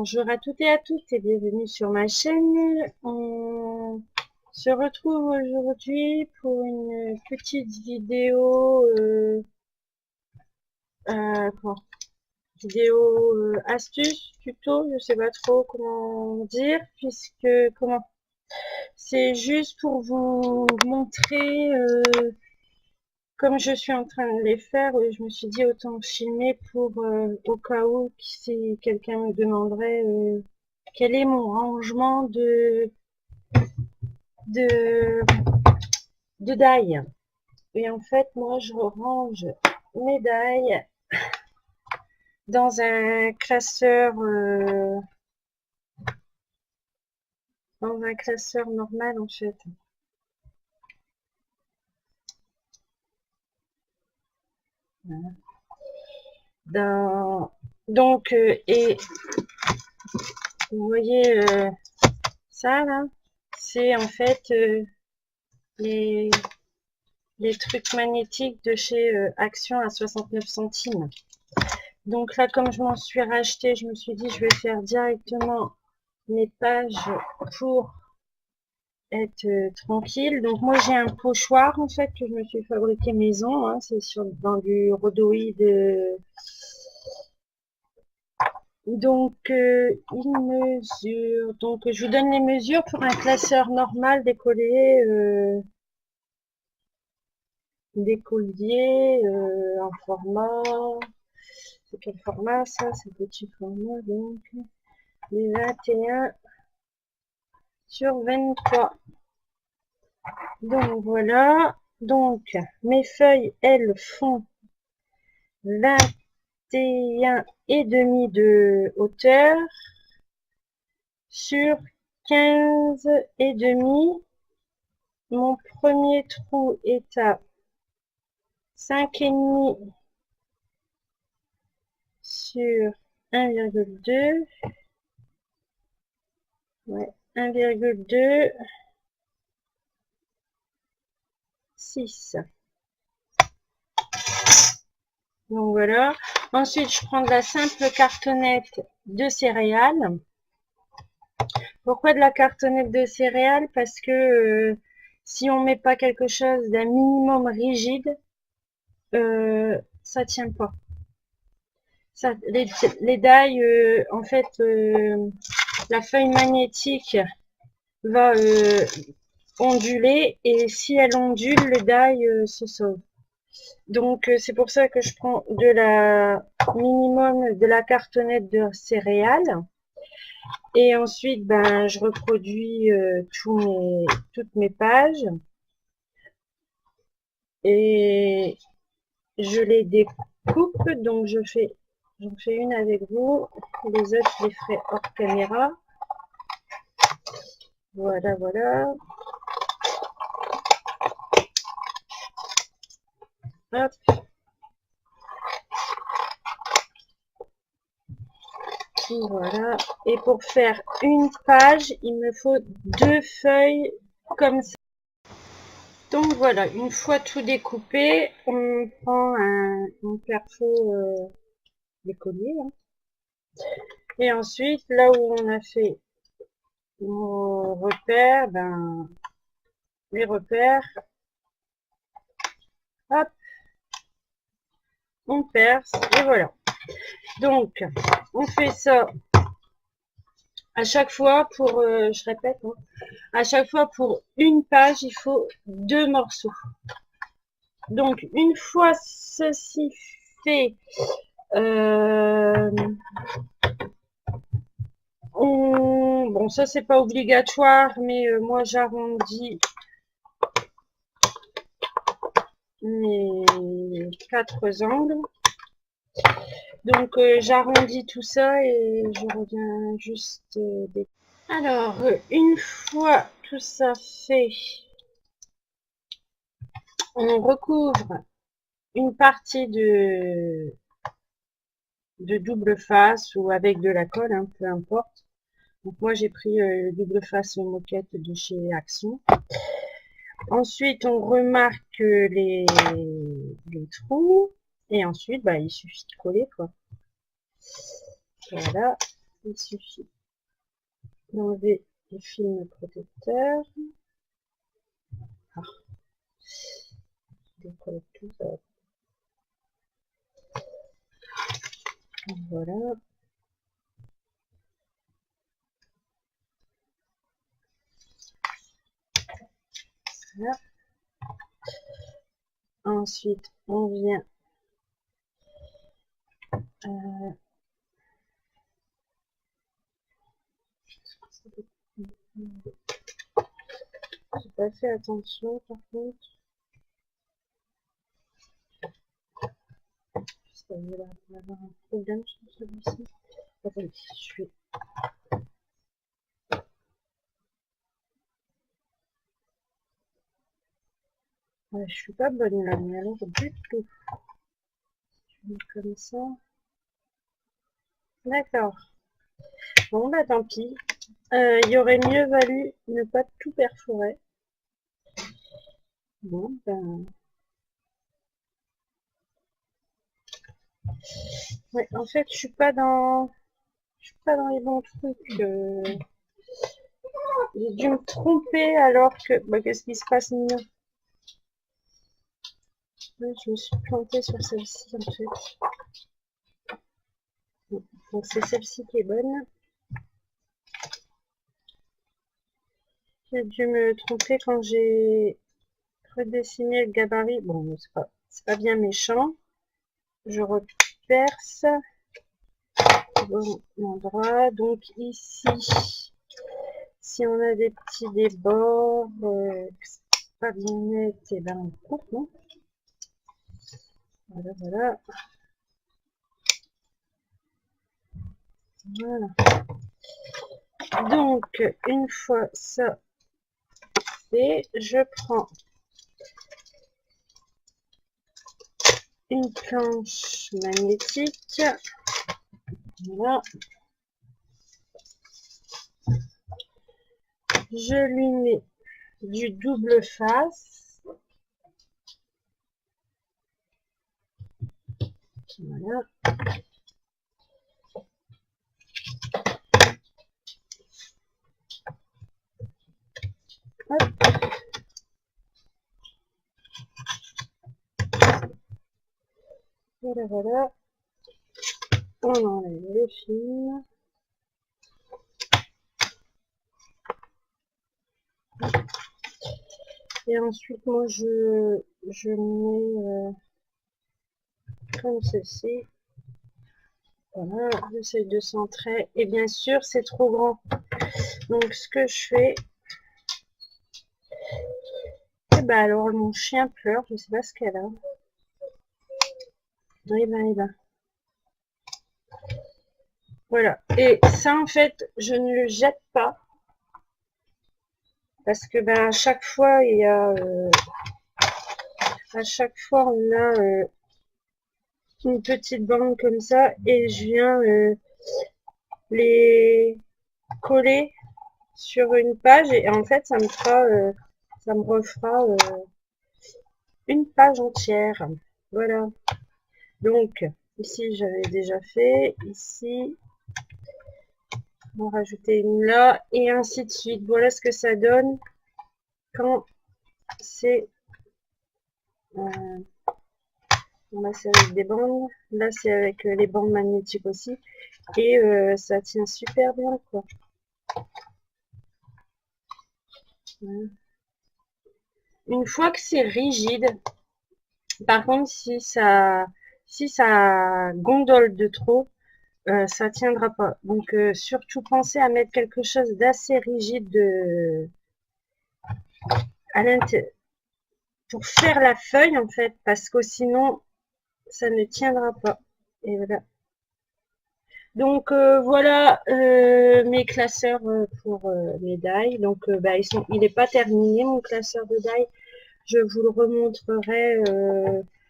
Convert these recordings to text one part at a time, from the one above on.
Bonjour à toutes et à tous et bienvenue sur ma chaîne. On se retrouve aujourd'hui pour une petite vidéo, quoi, astuce, tuto, je sais pas trop comment dire, puisque c'est juste pour vous montrer, comme je suis en train de les faire, je me suis dit autant filmer pour au cas où si quelqu'un me demanderait quel est mon rangement de, de die. Et en fait, moi, je range mes die dans un classeur, normal en fait. Voilà. Donc, et vous voyez ça là, c'est en fait les trucs magnétiques de chez Action à 69 centimes. Donc là, comme je m'en suis racheté, je me suis dit, je vais faire directement mes pages pour être tranquille. Donc moi, j'ai un pochoir, en fait, que je me suis fabriqué maison. Hein, c'est dans du rhodoïde. Donc, il mesure. Donc, je vous donne les mesures pour un classeur normal décollé. D'écolier en format, c'est quel format ça? C'est petit format, donc les 21 sur 23. Donc voilà, donc mes feuilles elles font 21 et demi de hauteur sur 15 et demi. Mon premier trou est à 5 et demi sur 1,2. Ouais, 1,2, 6. Donc voilà. Ensuite, je prends de la simple cartonnette de céréales. Pourquoi de la cartonnette de céréales? Parce que si on met pas quelque chose d'un minimum rigide, ça tient pas. Ça, les dailles, en fait, la feuille magnétique va onduler et si elle ondule, le die se sauve. Donc c'est pour ça que je prends de la minimum de la cartonnette de céréales et ensuite ben je reproduis toutes mes pages et je les découpe. Donc j'en fais une avec vous, les autres je les ferai hors caméra. Voilà, voilà. Hop. Voilà. Et pour faire une page, il me faut 2 feuilles comme ça. Donc voilà, une fois tout découpé, on prend un perfo d'écolier. Hein. Et ensuite, là où on a fait nos repères, ben, les repères, hop, on perce, et voilà. Donc, on fait ça à chaque fois pour, je répète, hein, à chaque fois pour une page, il faut 2 morceaux. Donc, une fois ceci fait, bon, ça c'est pas obligatoire, mais moi j'arrondis mes 4 angles. Donc j'arrondis tout ça et je reviens juste Alors, une fois tout ça fait, on recouvre une partie de double face ou avec de la colle, hein, peu importe. Donc moi j'ai pris double face moquette de chez Action. Ensuite on remarque les trous et ensuite bah, il suffit de coller quoi. Voilà. il suffit d'enlever les films protecteurs. Ah. Je décolle tout ça. Voilà. Voilà. Ensuite, on vient j'ai pas fait attention par contre. Ça va avoir un problème sur celui-ci. Attendez, je vais. Ouais, je suis pas bonne là, mais alors du tout. Je mets comme ça. D'accord. Bon bah tant pis. Il y aurait mieux valu ne pas tout perforer. Bon ben. Ouais, en fait je suis pas dans les bons trucs. J'ai dû me tromper alors que. Bah, qu'est-ce qui se passe, Nina? Ouais, je me suis plantée sur celle-ci en fait. Donc c'est celle-ci qui est bonne. J'ai dû me tromper quand j'ai redessiné le gabarit. Bon, c'est pas bien méchant. Je reperce au bon endroit. Donc ici, si on a des petits débords, pas bien net, et ben on coupe, non? Voilà, voilà. Voilà. Donc, une fois ça fait, je prends une planche magnétique. Voilà. Je lui mets du double face. Voilà. Hop. Voilà, voilà. On enlève les fils. Et ensuite, moi, je mets comme ceci. Voilà, j'essaie de centrer. Et bien sûr, c'est trop grand. Donc, ce que je fais, et ben alors, mon chien pleure. Je sais pas ce qu'elle a. Et ben. Voilà. Et ça, en fait, je ne le jette pas. Parce que ben à chaque fois, il y a à chaque fois on a une petite bande comme ça et je viens les coller sur une page et en fait ça me refera une page entière. Voilà. Donc ici j'avais déjà fait, ici on va rajouter une là et ainsi de suite. Voilà ce que ça donne quand c'est là c'est avec des bandes, là c'est avec les bandes magnétiques aussi et ça tient super bien quoi. Voilà. Une fois que c'est rigide, par contre si ça gondole de trop, ça tiendra pas. Donc surtout pensez à mettre quelque chose d'assez rigide à l'intérieur pour faire la feuille en fait, parce que sinon ça ne tiendra pas. Et voilà. Donc voilà mes classeurs pour mes die. Donc bah, il n'est pas terminé mon classeur de die. Je vous le remontrerai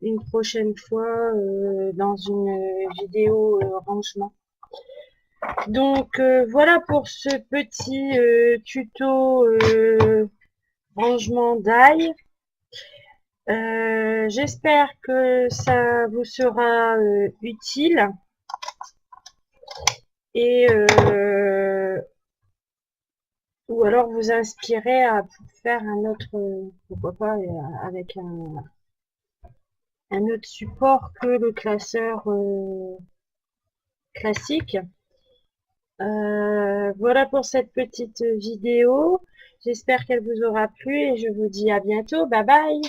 une prochaine fois dans une vidéo rangement. Donc voilà pour ce petit tuto rangement die. J'espère que ça vous sera utile. et ou alors vous inspirer à faire un autre, pourquoi pas, avec un autre support que le classeur classique. Voilà pour cette petite vidéo. J'espère qu'elle vous aura plu et je vous dis à bientôt. Bye bye!